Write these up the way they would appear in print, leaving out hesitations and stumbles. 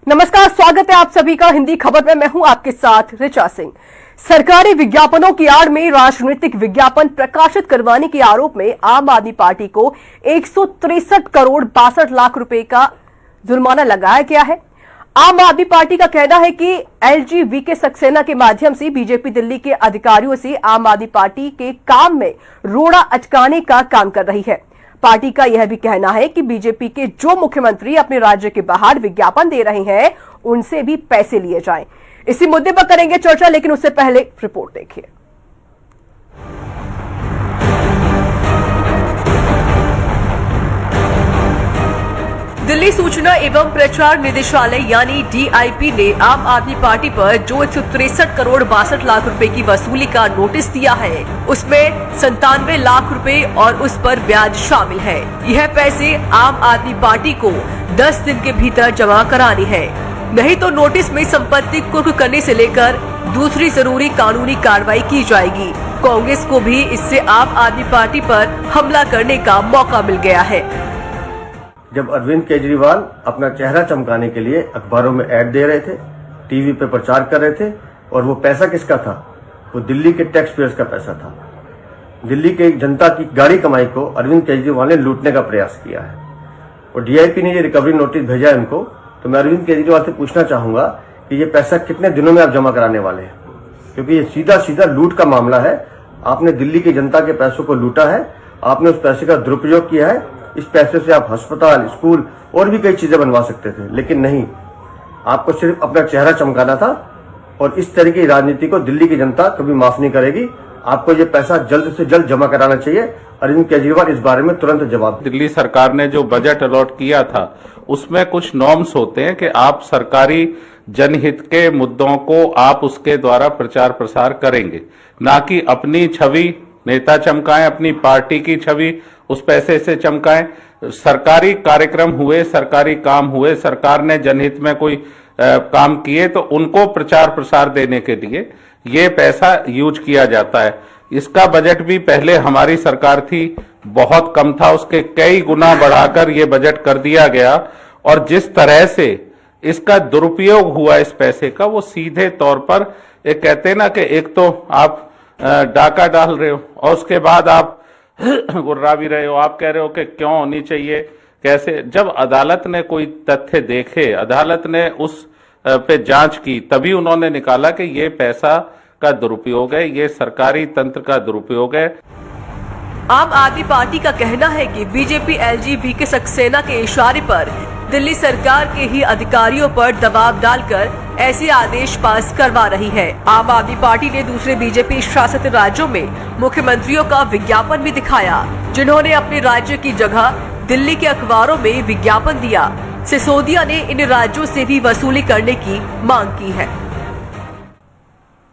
नमस्कार, स्वागत है आप सभी का हिंदी खबर में। मैं हूं आपके साथ ऋचा सिंह। सरकारी विज्ञापनों की आड़ में राजनीतिक विज्ञापन प्रकाशित करवाने के आरोप में आम आदमी पार्टी को 163 करोड़ 62 लाख रुपए का जुर्माना लगाया गया है। आम आदमी पार्टी का कहना है कि एलजी वीके सक्सेना के माध्यम से बीजेपी दिल्ली के अधिकारियों से आम आदमी पार्टी के काम में रोड़ा अटकाने का काम कर रही है। पार्टी का यह भी कहना है कि बीजेपी के जो मुख्यमंत्री अपने राज्य के बाहर विज्ञापन दे रहे हैं उनसे भी पैसे लिए जाएं। इसी मुद्दे पर करेंगे चर्चा, लेकिन उससे पहले रिपोर्ट देखिए। दिल्ली सूचना एवं प्रचार निदेशालय यानी डीआईपी ने आम आदमी पार्टी पर जो 163 करोड़ 62 लाख रुपए की वसूली का नोटिस दिया है, उसमें 97 लाख रुपए और उस पर ब्याज शामिल है। यह पैसे आम आदमी पार्टी को 10 दिन के भीतर जमा करानी है, नहीं तो नोटिस में संपत्ति कुर्क करने से लेकर दूसरी जरूरी कानूनी कार्रवाई की जाएगी। कांग्रेस को भी इससे आम आदमी पार्टी पर हमला करने का मौका मिल गया है। जब अरविंद केजरीवाल अपना चेहरा चमकाने के लिए अखबारों में ऐड दे रहे थे, टीवी पे प्रचार कर रहे थे, और वो पैसा किसका था? वो दिल्ली के टैक्स पेयर्स का पैसा था। दिल्ली के जनता की गाड़ी कमाई को अरविंद केजरीवाल ने लूटने का प्रयास किया है। और डीआईपी ने ये रिकवरी नोटिस भेजा है उनको, तो मैं अरविंद केजरीवाल से पूछना चाहूंगा कि ये पैसा कितने दिनों में आप जमा कराने वाले हैं, क्योंकि ये सीधा सीधा लूट का मामला है। आपने दिल्ली की जनता के पैसों को लूटा है, आपने उस पैसे का दुरुपयोग किया है। इस पैसे से आप अस्पताल, स्कूल और भी कई चीजें बनवा सकते थे, लेकिन नहीं, आपको सिर्फ अपना चेहरा चमकाना था। और इस तरह की राजनीति को दिल्ली की जनता कभी माफ नहीं करेगी। आपको ये पैसा जल्द से जल्द जमा कराना चाहिए। अरविंद केजरीवाल इस बारे में तुरंत जवाब। दिल्ली सरकार ने जो बजट अलॉट किया था उसमें कुछ नॉर्म्स होते हैं कि आप सरकारी जनहित के मुद्दों को आप उसके द्वारा प्रचार प्रसार करेंगे, ना कि अपनी छवि नेता चमकाएं, अपनी पार्टी की छवि उस पैसे से चमकाएं। सरकारी कार्यक्रम हुए, सरकारी काम हुए, सरकार ने जनहित में कोई काम किए तो उनको प्रचार प्रसार देने के लिए ये पैसा यूज किया जाता है। इसका बजट भी पहले हमारी सरकार थी, बहुत कम था, उसके कई गुना बढ़ाकर ये बजट कर दिया गया। और जिस तरह से इसका दुरुपयोग हुआ इस पैसे का, वो सीधे तौर पर एक कहते हैं ना कि एक तो आप डाका डाल रहे हो और उसके बाद आप गुर्रा भी रहे हो। आप कह रहे हो कि क्यों होनी चाहिए, कैसे। जब अदालत ने कोई तथ्य देखे, अदालत ने उस पे जांच की, तभी उन्होंने निकाला कि ये पैसा का दुरुपयोग है, ये सरकारी तंत्र का दुरुपयोग है। आम आदमी पार्टी का कहना है कि बीजेपी एलजी वीके सक्सेना के इशारे पर दिल्ली सरकार के ही अधिकारियों पर दबाव डालकर ऐसे आदेश पास करवा रही है। आम आदमी पार्टी ने दूसरे बीजेपी शासित राज्यों में मुख्यमंत्रियों का विज्ञापन भी दिखाया, जिन्होंने अपने राज्य की जगह दिल्ली के अखबारों में विज्ञापन दिया। सिसोदिया ने इन राज्यों से भी वसूली करने की मांग की है।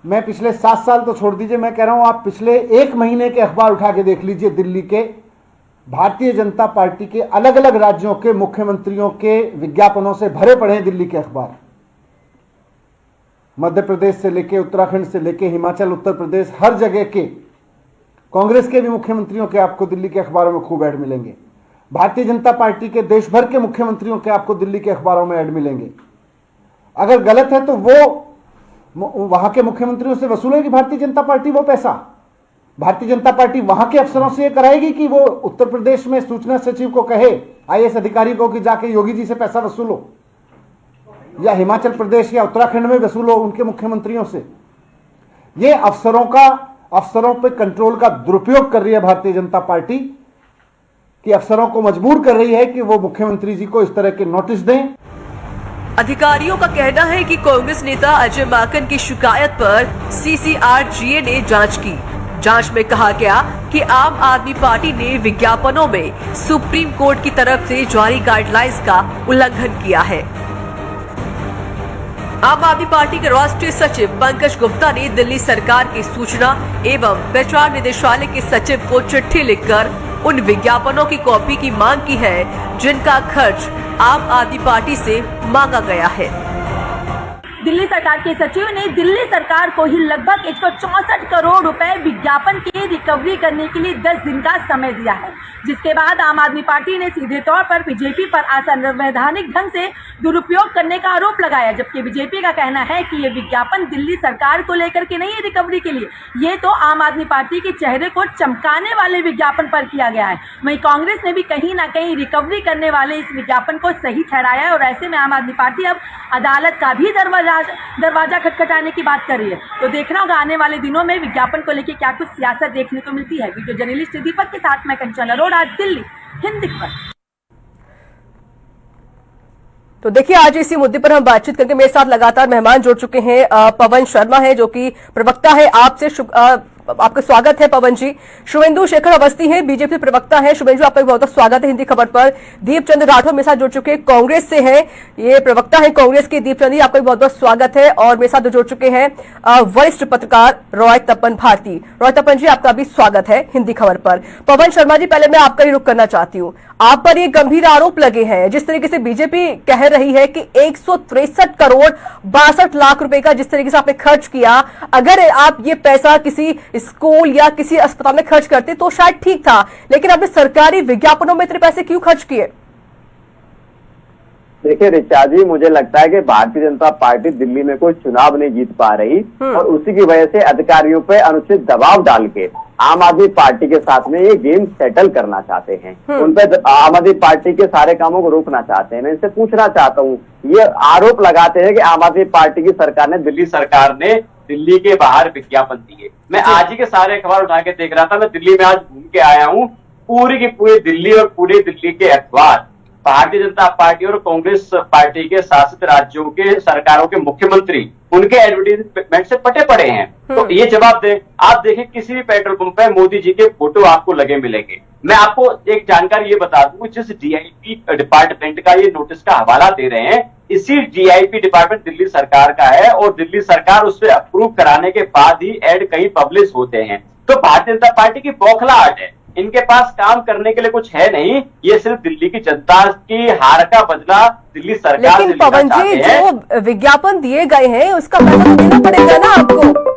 मैं पिछले 7 साल तो छोड़ दीजिए, मैं कह रहा हूं आप पिछले 1 महीने के अखबार उठा के देख लीजिए। दिल्ली के भारतीय जनता पार्टी के अलग अलग राज्यों के मुख्यमंत्रियों के विज्ञापनों से भरे पड़े हैं दिल्ली के अखबार। मध्य प्रदेश से लेके उत्तराखंड से लेके हिमाचल, उत्तर प्रदेश, हर जगह के कांग्रेस के भी मुख्यमंत्रियों के आपको दिल्ली के अखबारों में खूब ऐड मिलेंगे। भारतीय जनता पार्टी के देश भर के मुख्यमंत्रियों के आपको दिल्ली के अखबारों में ऐड मिलेंगे। अगर गलत है तो वो वहां के मुख्यमंत्रियों से वसूलेगी भारतीय जनता पार्टी वो पैसा। भारतीय जनता पार्टी वहां के अफसरों से ये कराएगी कि वो उत्तर प्रदेश में सूचना सचिव को कहे, आईएएस अधिकारी को, कि जाके योगी जी से पैसा वसूलो, या हिमाचल प्रदेश या उत्तराखंड में वसूलो उनके मुख्यमंत्रियों से। ये अफसरों पे कंट्रोल का दुरुपयोग कर रही है भारतीय जनता पार्टी, कि अफसरों को मजबूर कर रही है कि वो मुख्यमंत्री जी को इस तरह के नोटिस दें। अधिकारियों का कहना है कि कांग्रेस नेता अजय माकन की शिकायत पर सीसीआरजीए ने जांच की। जांच में कहा गया कि आम आदमी पार्टी ने विज्ञापनों में सुप्रीम कोर्ट की तरफ से जारी गाइडलाइंस का उल्लंघन किया है। आम आदमी पार्टी के राष्ट्रीय सचिव पंकज गुप्ता ने दिल्ली सरकार की सूचना एवं प्रचार निदेशालय के सचिव को चिट्ठी लिखकर उन विज्ञापनों की कॉपी की मांग की है, जिनका खर्च आम आदमी पार्टी से मांगा गया है। दिल्ली सरकार के सचिव ने दिल्ली सरकार को ही लगभग 164 करोड़ रुपए विज्ञापन के में रिकवरी करने के लिए 10 दिन का समय दिया है, जिसके बाद आम आदमी पार्टी ने सीधे तौर पर बीजेपी पर असंवैधानिक ढंग से दुरुपयोग करने का आरोप लगाया, जबकि बीजेपी का कहना है कि ये विज्ञापन दिल्ली सरकार को लेकर के नहीं है रिकवरी के लिए, ये तो आम आदमी पार्टी के चेहरे को चमकाने वाले विज्ञापन पर किया गया है। वहीं कांग्रेस ने भी कहीं ना कहीं रिकवरी करने वाले इस विज्ञापन को सही ठहराया है और ऐसे में आम आदमी पार्टी अब अदालत का भी दरवाजा खटखटाने की बात कर रही है। तो देखना होगा आने वाले दिनों में विज्ञापन को लेकर क्या कुछ सियासत देखने को मिलती है। वीडियो जर्नलिस्ट दीपक के साथ मैं कंचन अरोड़ा, दिल्ली, हिंदी खबर। तो देखिए, आज इसी मुद्दे पर हम बातचीत करके मेरे साथ लगातार मेहमान जुड़ चुके हैं। पवन शर्मा है जो कि प्रवक्ता है, आपका स्वागत है पवन जी। शुभेंदु शेखर अवस्थी है, बीजेपी प्रवक्ता है। शुभेंदु, आपका बहुत बहुत स्वागत है हिंदी खबर पर। दीपचंद राठौर मेरे साथ जुड़ चुके हैं, कांग्रेस से है, ये प्रवक्ता है कांग्रेस के। दीपचंद जी, आपका बहुत बहुत स्वागत है। और मेरे साथ जुड़ चुके हैं वरिष्ठ पत्रकार रॉय तपन भारती। रॉय तपन जी, आपका भी स्वागत है हिंदी खबर पर। पवन शर्मा जी, पहले मैं आपका ही रुख करना चाहती हूँ। आप पर ये गंभीर आरोप लगे हैं, जिस तरीके से बीजेपी कह रही है कि 163 करोड़ 62 लाख रुपए का जिस तरीके से आपने खर्च किया, अगर आप ये पैसा किसी स्कूल या किसी अस्पताल में खर्च करते तो शायद ठीक था, लेकिन आपने सरकारी विज्ञापनों में इतने पैसे क्यों खर्च किए? देखिए ऋचा जी, मुझे लगता है कि भारतीय जनता पार्टी दिल्ली में कोई चुनाव नहीं जीत पा रही और उसी की वजह से अधिकारियों पे अनुचित दबाव डाल के आम आदमी पार्टी के साथ में ये गेम सेटल करना चाहते हैं। उन पे आम आदमी पार्टी के सारे कामों को रोकना चाहते हैं। मैं इनसे पूछना चाहता हूँ, ये आरोप लगाते हैं कि आम आदमी पार्टी की सरकार ने, दिल्ली सरकार ने दिल्ली के बाहर विज्ञापन दिए। मैं आज ही के सारे अखबार उठा के देख रहा था, मैं दिल्ली में आज घूम के आया हूँ। पूरी की पूरी दिल्ली और पूरे दिल्ली के अखबार भारतीय जनता पार्टी और कांग्रेस पार्टी के शासित राज्यों के सरकारों के मुख्यमंत्री उनके एडवर्टीजमेंट से पटे पड़े हैं। तो ये जवाब दें। आप देखें, किसी भी पेट्रोल पंप पे मोदी जी के फोटो आपको लगे मिलेंगे। मैं आपको एक जानकारी ये बता दूं, जिस डीआईपी डिपार्टमेंट का ये नोटिस का हवाला दे रहे हैं, इसी डीआईपी डिपार्टमेंट दिल्ली सरकार का है और दिल्ली सरकार उससे अप्रूव कराने के बाद ही एड कहीं पब्लिश होते हैं। तो भारतीय जनता पार्टी की बौखलाहट है, इनके पास काम करने के लिए कुछ है नहीं, ये सिर्फ दिल्ली की जनता की हार का बदला दिल्ली सरकार से लेकिन पवन जी, जो विज्ञापन दिए गए हैं उसका पैसा तो देना पड़ेगा ना आपको।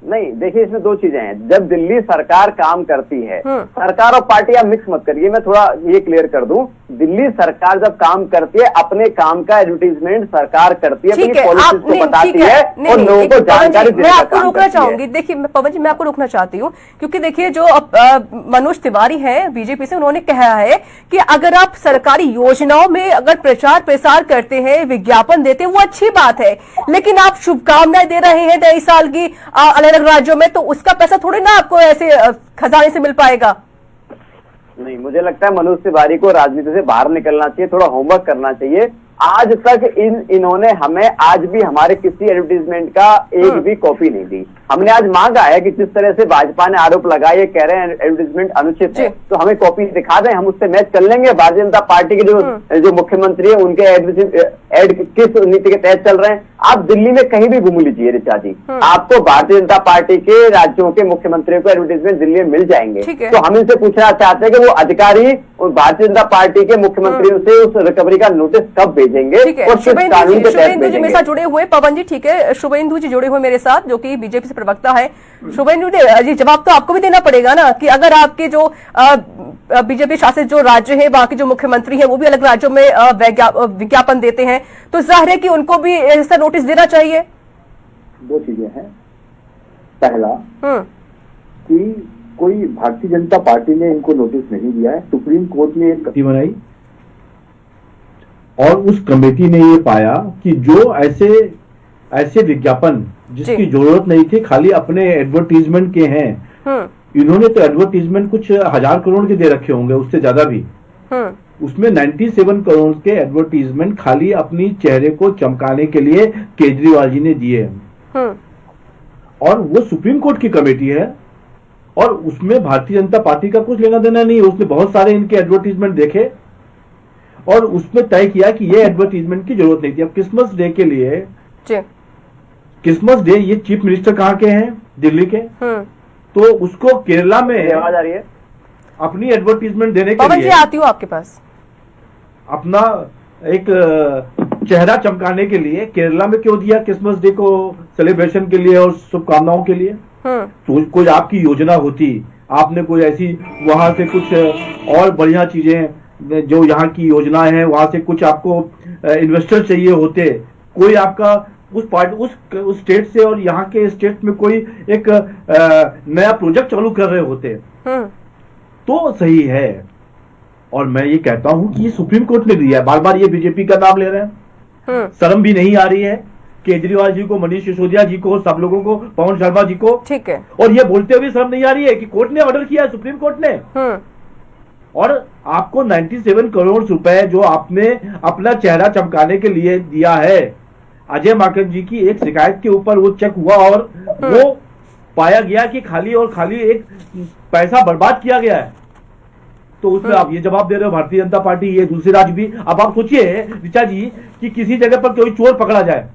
नहीं, देखिए इसमें दो चीजें हैं। जब दिल्ली सरकार काम करती है, सरकार और पार्टी आप मिक्स मत करिए, मैं थोड़ा ये क्लियर कर दूं। दिल्ली सरकार जब काम करती है, अपने काम का एडवर्टीजमेंट सरकार करती है, अपनी पॉलिसीज को बताती है और लोगों को जानकारी देने का काम करती है। मैं आपको रोकना चाहूंगी। देखिए पवन जी, मैं आपको रोकना चाहती हूँ, क्योंकि देखिए जो मनोज तिवारी है बीजेपी से, उन्होंने कहा है कि अगर आप सरकारी योजनाओं में अगर प्रचार प्रसार करते हैं, विज्ञापन देते हैं, वो अच्छी बात है, लेकिन आप शुभकामनाएं दे रहे हैं 23 साल की अलग अलग राज्यों में, तो उसका पैसा थोड़ी ना आपको ऐसे खजाने से मिल पाएगा। नहीं, मुझे लगता है मनोज तिवारी को राजनीति से बाहर निकलना चाहिए, थोड़ा होमवर्क करना चाहिए। आज तक इन्होंने हमें आज भी हमारे किसी एडवर्टीजमेंट का एक भी कॉपी नहीं दी। हमने आज मांगा है कि जिस तरह से भाजपा ने आरोप लगाए, कह रहे हैं एडवर्टीजमेंट अनुचित है, तो हमें कॉपी दिखा दें, हम उससे मैच कर लेंगे। भारतीय जनता पार्टी के जो मुख्यमंत्री है उनके एड किस नीति के तहत चल रहे हैं, आप दिल्ली में कहीं भी घूम लीजिए ऋचा जी, आपको भारतीय जनता पार्टी के राज्यों के मुख्यमंत्रियों को एडवर्टीजमेंट दिल्ली में मिल जाएंगे। तो हम इनसे पूछना चाहते हैं कि वो अधिकारी भारतीय जनता पार्टी के मुख्यमंत्रियों से उस रिकवरी का नोटिस कब भेजेंगे और किस कानून के तहत भेजेंगे। मेरे साथ जुड़े हुए पवन जी, ठीक है, शुभेंदु जी जुड़े हुए मेरे साथ, जो कि बीजेपी से प्रवक्ता है। शुभेंदु जी, जवाब तो आपको भी देना पड़ेगा ना, कि अगर आपके जो बीजेपी शासित जो राज्य है, वहां के जो मुख्यमंत्री है, वो भी अलग राज्यों में विज्ञापन देते हैं, तो जाहिर है कि उनको भी ऐसा नोटिस देना चाहिए। दो चीजें हैं। पहला कि कोई भारतीय जनता पार्टी ने इनको नोटिस नहीं दिया है, सुप्रीम कोर्ट ने एक कमेटी बनाई और उस कमेटी ने ये पाया कि जो ऐसे विज्ञापन जिसकी जरूरत नहीं थी, खाली अपने एडवर्टीजमेंट के हैं, इन्होंने तो एडवर्टीजमेंट कुछ 1000 करोड़ के दे रखे होंगे, उससे ज्यादा भी। उसमें 97 करोड़ के एडवर्टीजमेंट खाली अपनी चेहरे को चमकाने के लिए केजरीवाल जी ने दिए हैं। और वो सुप्रीम कोर्ट की कमेटी है और उसमें भारतीय जनता पार्टी का कुछ लेना देना नहीं है। उसने बहुत सारे इनके एडवर्टीजमेंट देखे और उसमें तय किया कि ये एडवर्टीजमेंट की जरूरत नहीं थी। अब क्रिसमस डे के लिए, क्रिसमस डे, ये चीफ मिनिस्टर कहाँ के हैं? दिल्ली के। तो उसको केरला में आवाज आ रही है अपनी एडवर्टीजमेंट देने के लिए, आती हूँ आपके पास, अपना एक चेहरा चमकाने के लिए केरला में क्यों दिया क्रिसमस डे को सेलिब्रेशन के लिए और शुभकामनाओं के लिए? तो कोई आपकी योजना होती, आपने कोई ऐसी वहां से कुछ और बढ़िया चीजें जो यहाँ की योजनाएं हैं वहां से कुछ आपको इन्वेस्टर चाहिए होते, कोई आपका उस स्टेट से और यहाँ के स्टेट में कोई एक नया प्रोजेक्ट चालू कर रहे होते तो सही है। और मैं ये कहता हूं कि ये सुप्रीम कोर्ट ने दिया है, बार बार ये बीजेपी का नाम ले रहे हैं, शर्म भी नहीं आ रही है केजरीवाल जी को, मनीष सिसोदिया जी को, सब लोगों को, पवन शर्मा जी को, ठीक है, और ये बोलते हुए शर्म नहीं आ रही है कि कोर्ट ने ऑर्डर किया है, सुप्रीम कोर्ट ने। और आपको 97 करोड़ रुपए जो आपने अपना चेहरा चमकाने के लिए दिया है, अजय माकन जी की एक शिकायत के ऊपर वो चेक हुआ और वो पाया गया कि खाली और खाली एक पैसा बर्बाद किया गया है, तो उसमें आप ये जवाब दे रहे हो भारतीय जनता पार्टी, ये दूसरे राज्य भी। अब आप सोचिए ऋचा जी कि किसी जगह पर कोई चोर पकड़ा जाए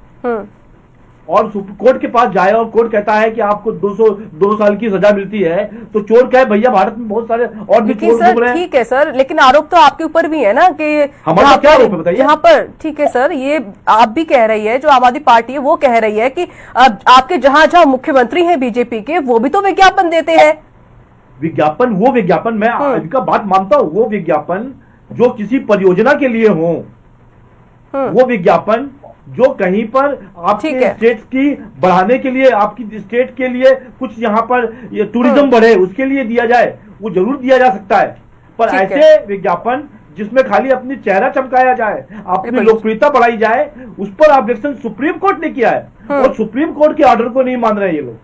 और कोर्ट के पास जाए और कोर्ट कहता है कि आपको 2 साल की सजा मिलती है, तो चोर क्या है भैया, भारत में बहुत सारे और भी चोर घूम रहे हैं। ठीक है सर, लेकिन आरोप तो आपके ऊपर भी है ना कि हमारा क्या आरोप है बताइए? यहाँ पर ठीक है सर, ये आप भी कह रही है, जो आम आदमी पार्टी है वो कह रही है कि आपके जहां जहां मुख्यमंत्री हैं बीजेपी के, वो भी तो विज्ञापन देते हैं। विज्ञापन, वो विज्ञापन मैं इनका बात मानता हूं, वो विज्ञापन जो किसी परियोजना के लिए हो, वो विज्ञापन जो कहीं पर आपके स्टेट की बढ़ाने के लिए, आपकी स्टेट के लिए कुछ यहाँ पर टूरिज्म बढ़े उसके लिए दिया जाए, वो जरूर दिया जा सकता है। पर ऐसे विज्ञापन जिसमें खाली अपनी चेहरा चमकाया जाए, अपनी लोकप्रियता बढ़ाई जाए, उस पर ऑब्जेक्शन सुप्रीम कोर्ट ने किया है और सुप्रीम कोर्ट के ऑर्डर को नहीं मान रहे ये लोग।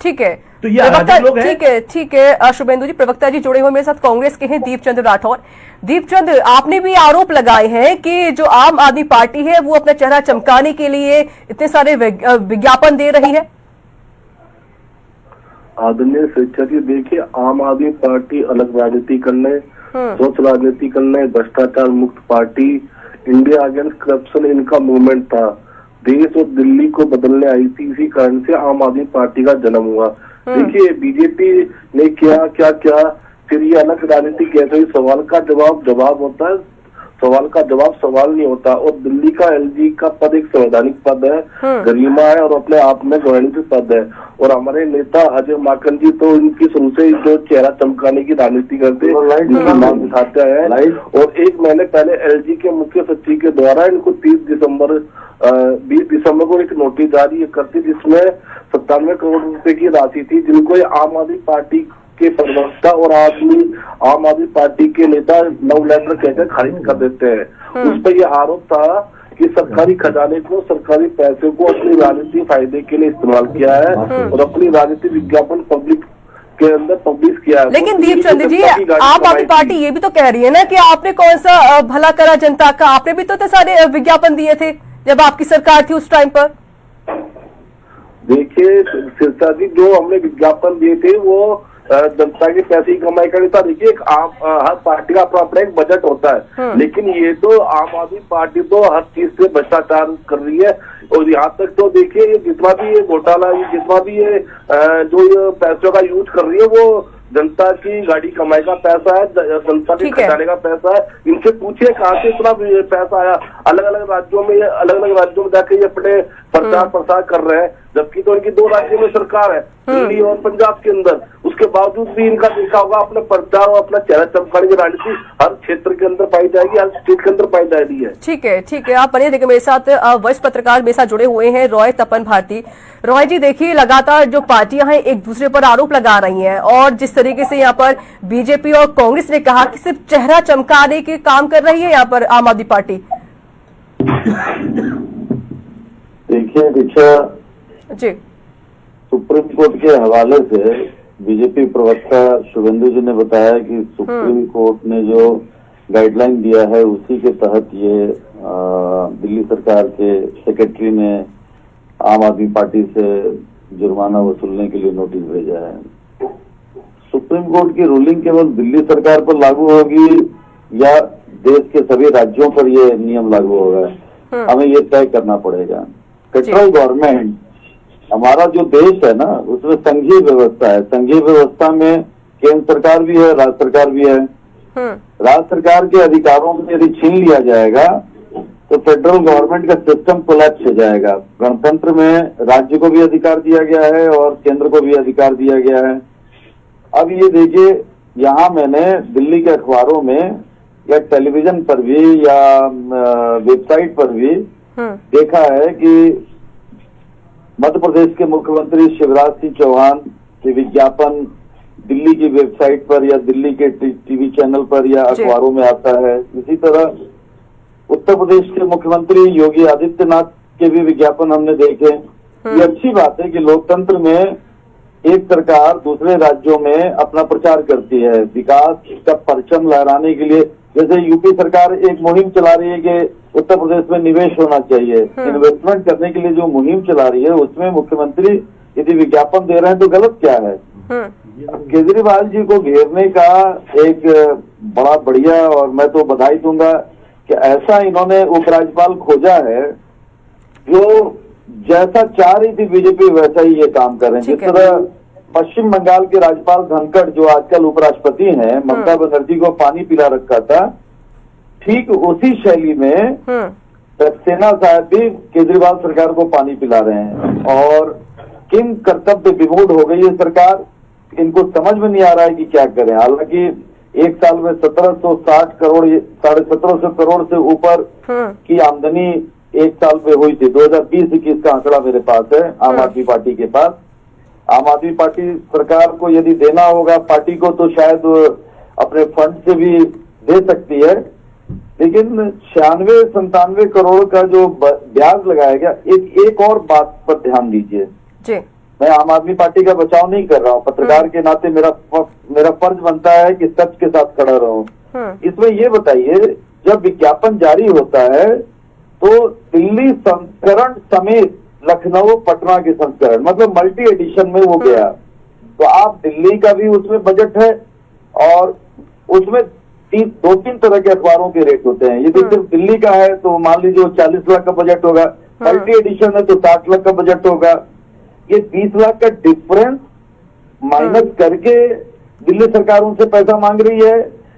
ठीक है, तो ये अराजक लोग हैं। ठीक है शुभेंदु जी, प्रवक्ता जी जुड़े हुए मेरे साथ कांग्रेस के हैं दीपचंद राठौर। दीपचंद, आपने भी आरोप लगाए हैं कि जो आम आदमी पार्टी है वो अपना चेहरा चमकाने के लिए इतने सारे विज्ञापन दे रही है। आदरणीय शिक्षा जी, देखिए आम आदमी पार्टी अलग राजनीति करने, स्वच्छ राजनीति करने, भ्रष्टाचार मुक्त पार्टी, इंडिया अगेंस्ट करप्शन इनका मूवमेंट था, देश और दिल्ली को बदलने आई थी, इसी कारण से आम आदमी पार्टी का जन्म हुआ। देखिए बीजेपी ने क्या किया, फिर ये अलग राजनीति कैसे, सवाल का जवाब होता है, सवाल का जवाब सवाल नहीं होता। और दिल्ली का एलजी का पद एक संवैधानिक पद है, गरिमा है और अपने आप में गौरवान्वित पद है। और हमारे नेता अजय माकन जी तो इनकी शुरू से जो चेहरा चमकाने की राजनीति करते हैं, नाम दिखाते हैं। और एक महीने पहले एलजी के मुख्य सचिव के द्वारा इनको 20 दिसंबर को एक नोटिस जारी करती, जिसमें 97 करोड़ रुपए की राशि थी, जिनको आम आदमी पार्टी के प्रवक्ता और आम आदमी पार्टी के नेता लव लेटर कहकर खारिज कर देते हैं। उस पर यह आरोप था कि सरकारी खजाने को, सरकारी पैसे को अपनी राजनीतिक फायदे के लिए इस्तेमाल किया है और अपनी राजनीतिक विज्ञापन पब्लिक के अंदर पब्लिश किया है। लेकिन दीपचंद जी, आम आदमी पार्टी ये भी तो कह रही है ना कि आपने कौन सा भला करा जनता का, आपने भी तो सारे विज्ञापन दिए थे जब आपकी सरकार थी उस टाइम पर। देखिए सिरसा जी, जो हमने विज्ञापन दिए थे वो जनता के पैसे ही कमाई का नहीं था। देखिए हर पार्टी का अपना एक बजट होता है, लेकिन ये तो आम आदमी पार्टी तो हर चीज से भ्रष्टाचार कर रही है। और यहाँ तक तो देखिए ये जितना भी ये घोटाला, जितना भी ये जो ये पैसों का यूज कर रही है, वो जनता की गाड़ी कमाई का पैसा है, जनता के खजाने का पैसा है। इनसे पूछिए कहाँ से इतना पैसा आया। अलग अलग राज्यों में जाके ये अपने प्रचार प्रसार कर रहे हैं, जबकि तो इनकी 2 राज्यों में सरकार है, दिल्ली और पंजाब के अंदर। उसके बावजूद भी इनका देखा होगा अपना प्रचार और अपना चेहरा चमकाने की राजनीति हर क्षेत्र के अंदर पाई जाएगी, हर स्टेट के अंदर पाई जा रही है। ठीक है, आप बने देखिए मेरे साथ वरिष्ठ पत्रकार मेरे साथ जुड़े हुए हैं रॉय तपन भारती। रॉय जी, देखिए लगातार जो पार्टियां हैं एक दूसरे पर आरोप लगा रही हैं और जिस तरीके से यहाँ पर बीजेपी और कांग्रेस ने कहा कि सिर्फ चेहरा चमकाने के काम कर रही है यहाँ पर आम आदमी पार्टी। देखिए दीक्षा जी, सुप्रीम कोर्ट के हवाले से बीजेपी प्रवक्ता शुभेंदु जी ने बताया कि सुप्रीम कोर्ट ने जो गाइडलाइन दिया है उसी के तहत ये दिल्ली सरकार के सेक्रेटरी ने आम आदमी पार्टी से जुर्माना वसूलने के लिए नोटिस भेजा है। सुप्रीम कोर्ट की रूलिंग केवल दिल्ली सरकार पर लागू होगी या देश के सभी राज्यों पर ये नियम लागू होगा, हमें ये तय करना पड़ेगा। फेडरल गवर्नमेंट, हमारा जो देश है ना, उसमें संघीय व्यवस्था है। संघीय व्यवस्था में केंद्र सरकार भी है, राज्य सरकार भी है। राज्य सरकार के अधिकारों को यदि छीन लिया जाएगा तो फेडरल गवर्नमेंट का सिस्टम कोलैप्स हो जाएगा। गणतंत्र में राज्य को भी अधिकार दिया गया है और केंद्र को भी अधिकार दिया गया है। अब ये देखिए, यहाँ मैंने दिल्ली के अखबारों में या टेलीविजन पर भी या वेबसाइट पर भी देखा है कि मध्य प्रदेश के मुख्यमंत्री शिवराज सिंह चौहान के विज्ञापन दिल्ली की वेबसाइट पर या दिल्ली के टीवी चैनल पर या अखबारों में आता है। इसी तरह उत्तर प्रदेश के मुख्यमंत्री योगी आदित्यनाथ के भी विज्ञापन हमने देखे। ये अच्छी बात है कि लोकतंत्र में एक सरकार दूसरे राज्यों में अपना प्रचार करती है, विकास का परचम लहराने के लिए। जैसे यूपी सरकार एक मुहिम चला रही है कि उत्तर प्रदेश में निवेश होना चाहिए, इन्वेस्टमेंट करने के लिए जो मुहिम चला रही है उसमें मुख्यमंत्री यदि विज्ञापन दे रहे हैं तो गलत क्या है। केजरीवाल जी को घेरने का एक बड़ा बढ़िया, और मैं तो बधाई दूंगा कि ऐसा इन्होंने उपराज्यपाल खोजा है जो जैसा चाह रही थी बीजेपी वैसा ही ये काम कर रहे हैं। जिस तरह पश्चिम बंगाल के राज्यपाल धनखड़ जो आजकल उपराष्ट्रपति हैं, ममता बनर्जी को पानी पिला रखा था, ठीक उसी शैली में सक्सेना साहब भी केजरीवाल सरकार को पानी पिला रहे हैं। और किन कर्तव्य विमूढ़ हो गई है सरकार, इनको समझ में नहीं आ रहा है कि क्या करें। हालांकि एक साल में 1760 करोड़ 1750 करोड़ से ऊपर की आमदनी एक साल में हुई थी। 2020-21 का आंकड़ा मेरे पास है आम आदमी पार्टी के पास। आम आदमी पार्टी सरकार को यदि देना होगा पार्टी को तो शायद अपने फंड से भी दे सकती है, लेकिन 96-97 करोड़ का जो ब्याज लगाया गया। एक और बात पर ध्यान दीजिए जी। मैं आम आदमी पार्टी का बचाव नहीं कर रहा हूँ, पत्रकार के नाते मेरा फर्ज बनता है कि सच के साथ खड़ा रहूं। इसमें ये बताइए, जब विज्ञापन जारी होता है तो दिल्ली संस्करण समेत लखनऊ पटना के संस्करण, मतलब मल्टी एडिशन में वो गया। तो आप दिल्ली का भी उसमें बजट है और उसमें 2-3 तरह के अखबारों के रेट होते हैं। यदि सिर्फ दिल्ली का है तो मान लीजिए 40 लाख का बजट होगा, मल्टी एडिशन है तो 60 लाख का बजट होगा। ये 20 लाख का डिफरेंस माइनस करके दिल्ली सरकार उनसे पैसा मांग रही है,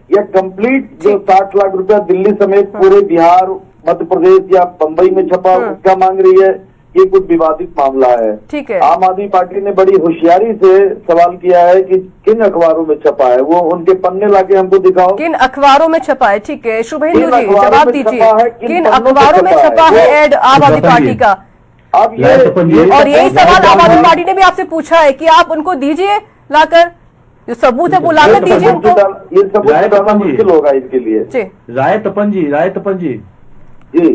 या कंप्लीट जो 60 लाख रुपया दिल्ली समेत पूरे बिहार, मध्य प्रदेश या बंबई में छपा उसका मांग रही है। ये कुछ विवादित मामला है। ठीक है। आम आदमी पार्टी ने बड़ी होशियारी से सवाल किया है कि किन अखबारों में छपा है, वो उनके पन्ने लाके हमको दिखाओ किन अखबारों में छपा है। ठीक है, शुभेंदु जी जवाब दीजिए, किन अखबारों में छपा है एड आम आदमी पार्टी का। अब ये और यही सवाल आम आदमी पार्टी ने भी आपसे पूछा है कि आप उनको दीजिए लाकर, जो सबूत है वो लाकर दीजिए उनको। ये सबूत बताना मुश्किल होगा इसके लिए। राय तपन जी जी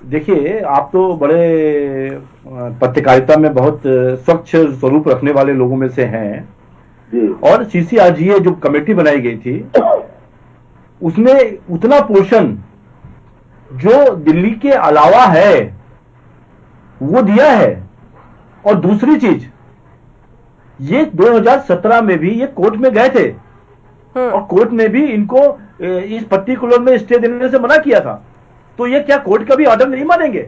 देखिए, आप तो बड़े पत्रकारिता में बहुत स्वच्छ स्वरूप रखने वाले लोगों में से हैं जी। और CCRGA जो कमेटी बनाई गई थी उसमें उतना पोर्शन जो दिल्ली के अलावा है वो दिया है। और दूसरी चीज, ये 2017 में भी ये कोर्ट में गए थे और कोर्ट ने भी इनको इस पर्टिकुलर में स्टे देने से मना किया था। तो ये क्या कोर्ट का भी ऑर्डर नहीं मानेंगे?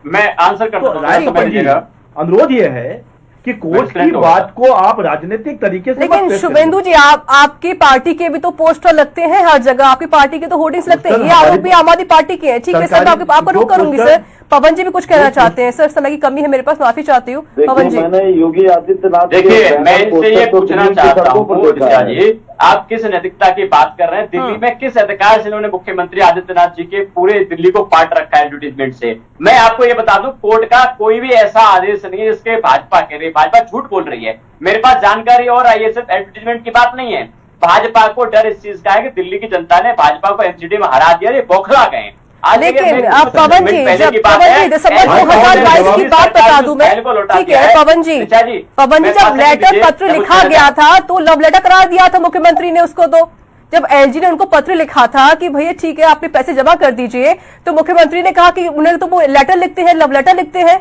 मैं आंसर करता हूं। अनुरोध ये है कि कोर्ट की बात को आप राजनीतिक तरीके से। लेकिन शुभेंदु जी, आपकी पार्टी के भी तो पोस्टर लगते हैं हर जगह, आपकी पार्टी के तो होर्डिंग्स लगते हैं। ये आरोप भी आम आदमी पार्टी के हैं। ठीक है सर, मैं आपको रुक करूंगी सर। पवन जी भी कुछ कहना चाहते हैं सर, समय की कमी है मेरे पास, माफी चाहती हूँ। पवन जी, मैंने योगी आदित्यनाथ, देखिए मैं इनसे ये पूछना चाहता हूँ, आप किस नैतिकता की बात कर रहे हैं? दिल्ली में किस अधिकार से इन्होंने मुख्यमंत्री आदित्यनाथ जी के पूरे दिल्ली को पार्ट रखा है एडवर्टीजमेंट से? मैं आपको ये बता दूं, कोर्ट का कोई भी ऐसा आदेश नहीं है जिसके भाजपा कह रही है। भाजपा झूठ बोल रही है। मेरे पास जानकारी और आई सिर्फ एडवर्टीजमेंट की बात नहीं है। भाजपा को डर इस चीज का है कि दिल्ली की जनता ने भाजपा को एमसीडी में हरा दिया, ये बौखला गए। लेकिन आप पवन जी, जब दिसंबर 2022 की बात बता दूं मैं, ठीक है पवन जी, जब लेटर पत्र लिखा गया था तो लव लेटर करार दिया था मुख्यमंत्री ने उसको। तो जब एलजी ने उनको पत्र लिखा था कि भैया ठीक है आपने पैसे जमा कर दीजिए, तो मुख्यमंत्री ने कहा कि उन्हें तो वो लेटर लिखते हैं, लव लेटर लिखते हैं।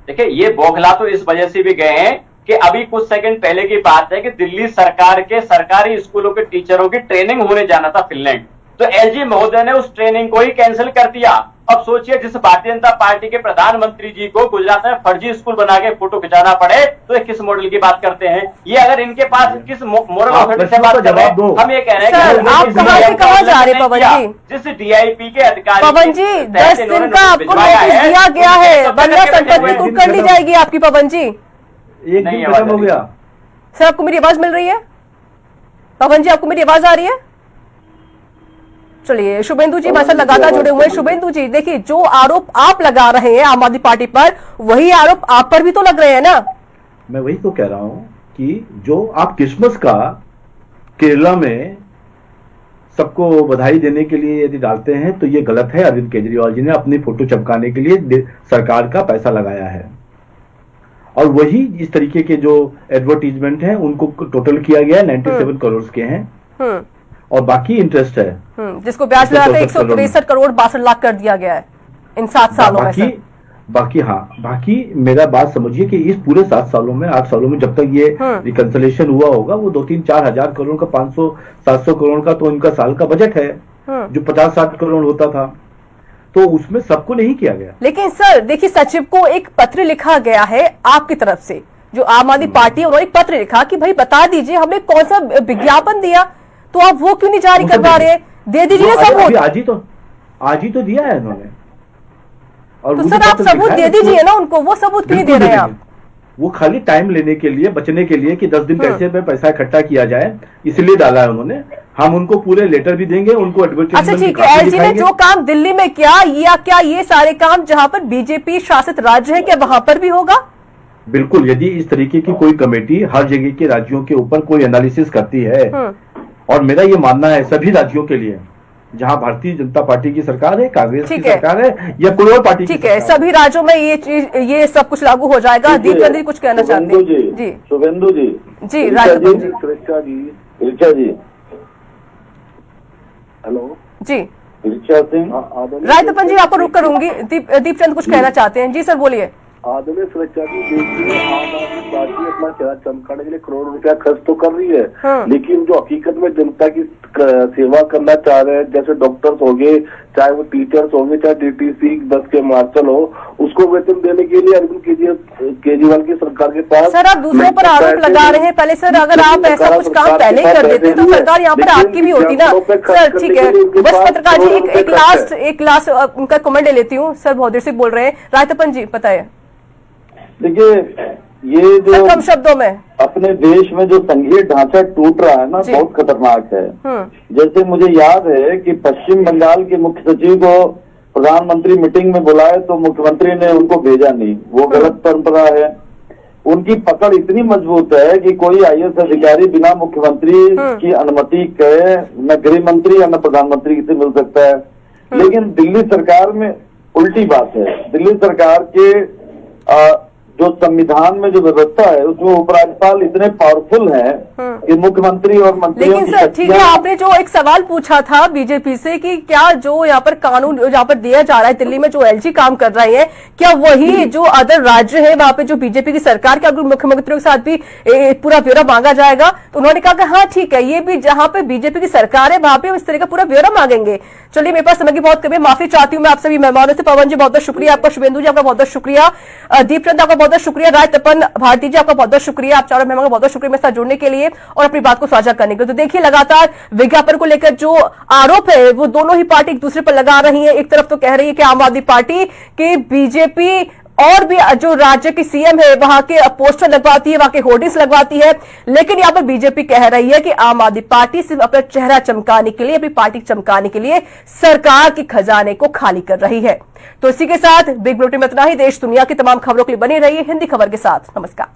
देखिए ये बौखला तो इस वजह से भी गए हैं कि अभी कुछ सेकंड पहले की बात है कि दिल्ली सरकार के सरकारी स्कूलों के टीचरों की ट्रेनिंग होने जाना था फिनलैंड, तो एलजी महोदय ने उस ट्रेनिंग को ही कैंसिल कर दिया अब सोचिए, जिस भारतीय जनता पार्टी के प्रधानमंत्री जी को गुजरात में फर्जी स्कूल बना के फोटो खिंचाना पड़े, तो ये किस मॉडल की बात करते हैं? ये अगर इनके पास किस मोरल अथॉरिटी से बात कर रहे हैं? हम ये कह रहे हैं सर, आप कहां से कहां जा रहे हैं पवन जी? जिस DIP के अधिकारी पवन जी 10 दिन का आपको नोटिस दिया गया है, वरना संपत्ति कुर्क कर ली जाएगी आपकी। पवन जी एक दिन खत्म हो गया। सर, आपको मेरी आवाज मिल रही है? पवन जी, आपको मेरी आवाज आ रही है? चलिए, शुभेंदु जी हमारे साथ लगातार जुड़े हुए हैं। शुभेंदु जी, देखिए, जो आरोप आप लगा रहे हैं आम आदमी पार्टी पर, वही आरोप आप पर भी तो लग रहे हैं ना? मैं वही तो कह रहा हूं कि जो आप क्रिसमस का केरला में सबको बधाई देने के लिए यदि डालते हैं तो ये गलत है। अरविंद केजरीवाल जी ने अपनी फोटो चिपकाने के लिए सरकार का पैसा लगाया है, और वही इस तरीके के जो एडवर्टीजमेंट हैं उनको टोटल किया गया है 97 करोड़ के हैं, और बाकी इंटरेस्ट है जिसको ब्याज लगा के 163 करोड़ 62 लाख कर दिया गया है इन 7 सालों में। बाकी मेरा बात समझिए कि इस पूरे 7 सालों में 8 सालों में जब तक ये रिकंसिलेशन हुआ होगा, वो 2-3-4 हजार करोड़ का 500-700 करोड़ का तो इनका साल का बजट है, जो 50-60 करोड़ होता था, तो उसमें सबको नहीं किया गया। लेकिन सर देखिए, सचिव को एक पत्र लिखा गया है आपकी तरफ से, जो आम आदमी पार्टी है, उन्होंने एक पत्र लिखा कि भाई बता दीजिए हमें कौन सा विज्ञापन दिया, तो आप वो क्यों नहीं जारी करवा रहे? दे दीजिए सबूत। आज ही तो दिया है उन्होंने, और तो सर आप सबूत दे दीजिए ना उनको, वो सबूत क्यों नहीं दे रहे हैं आप? वो खाली टाइम लेने के लिए, बचने के लिए कि 10 दिन कैसे में पैसा इकट्ठा किया जाए, इसलिए डाला है उन्होंने। हम उनको पूरे लेटर भी देंगे, उनको एडवर्टाइजमेंट। अच्छा ठीक है, एलजी ने जो काम दिल्ली में किया, या क्या ये सारे काम जहां पर बीजेपी शासित राज्य है, क्या वहां पर भी होगा? बिल्कुल, यदि इस तरीके की कोई कमेटी हर जगह के राज्यों के ऊपर कोई एनालिसिस करती है, और मेरा ये मानना है सभी राज्यों के लिए जहां भारतीय जनता पार्टी की सरकार है, कांग्रेस की सरकार है, या कोई और पार्टी, ठीक है, सभी राज्यों में ये सब कुछ लागू हो जाएगा। दीप चंद्र जी कुछ कहना चाहते हैं? जी शुभेंदु जी, जी राजपन जी, ऋचा जी, हेलो जी ऋचा सिंह, राजपन जी आपको रुक करूंगी। दीप चंद कुछ कहना चाहते हैं? जी सर बोलिए। आदरणीय सुरक्षा जी, देखिए आम आदमी पार्टी अपना चेहरा चमकाने के लिए करोड़ों रुपया खर्च तो कर रही है, लेकिन जो हकीकत में जनता की सेवा करना चाह रहे हैं, जैसे डॉक्टर्स हो गए, चाहे वो टीचर्स हो गए, चाहे DTC बस के मार्शल हो, उसको वेतन देने के लिए अरविंद केजरीवाल की सरकार के पास। सर आप दूसरों पर आरोप लगा रहे हैं। पहले सर अगर आप ऐसा कुछ काम पहले ही कर देते तो सरकार यहाँ पर आपकी भी होती ना। सर ठीक है, बस पत्रकार जी एक लास्ट उनका कमेंट ले लेती हूँ। सर बहुत देर से बोल रहे हैं, रायतपन जी बताइए। देखिए, ये जो कम शब्दों में अपने देश में जो संघीय ढांचा टूट रहा है ना, बहुत खतरनाक है। जैसे मुझे याद है कि पश्चिम बंगाल के मुख्य सचिव को प्रधानमंत्री मीटिंग में बुलाए तो मुख्यमंत्री ने उनको भेजा नहीं, वो गलत परंपरा है। उनकी पकड़ इतनी मजबूत है कि कोई IAS अधिकारी बिना मुख्यमंत्री की अनुमति के न गृह मंत्री या न प्रधानमंत्री से मिल सकता है। लेकिन दिल्ली सरकार में उल्टी बात है। दिल्ली सरकार के जो संविधान में जो व्यवस्था है उसमें उपराज्यपाल इतने पावरफुल हैं कि मुख्यमंत्री और मंत्रियों लेकिन सर ठीक है, आपने जो एक सवाल पूछा था बीजेपी से कि क्या जो यहाँ पर कानून यहाँ पर दिया जा रहा है दिल्ली में, जो LG काम कर रहे हैं, क्या वही जो अदर राज्य है वहां पे जो बीजेपी की सरकार के अगर मुख्यमंत्रियों के साथ भी पूरा ब्यौरा मांगा जाएगा? तो उन्होंने कहा कि हाँ ठीक है, ये भी जहां पे बीजेपी की सरकार है वहां पे इस तरह का पूरा ब्यौरा मांगेंगे। चलिए मेरे पास समय की बहुत कमी है, माफी चाहती हूँ मैं आप सभी मेहमानों से। पवन जी बहुत बहुत शुक्रिया आपका, शुभेंदु जी आपका बहुत बहुत शुक्रिया, दीप चंद आपका बहुत बहुत शुक्रिया, रायतपन भारती जी आपका बहुत बहुत शुक्रिया। आप चारों मेहमानों का बहुत बहुत शुक्रिया मेरे साथ जुड़ने के लिए और अपनी बात को साझा करने के लिए। तो देखिए लगातार विज्ञापन को लेकर जो आरोप है वो दोनों ही पार्टी एक दूसरे पर लगा रही है। एक तरफ तो कह रही है कि आम आदमी पार्टी की बीजेपी और भी जो राज्य की CM है वहां के पोस्टर लगवाती है, वहां के होर्डिंग्स लगवाती है, लेकिन यहां पर बीजेपी कह रही है कि आम आदमी पार्टी सिर्फ अपना चेहरा चमकाने के लिए, अपनी पार्टी चमकाने के लिए सरकार के खजाने को खाली कर रही है। तो इसी के साथ बिग बुलेटिन में इतना ही। देश दुनिया की तमाम खबरों के लिए बनी रहिए हिंदी खबर के साथ। नमस्कार।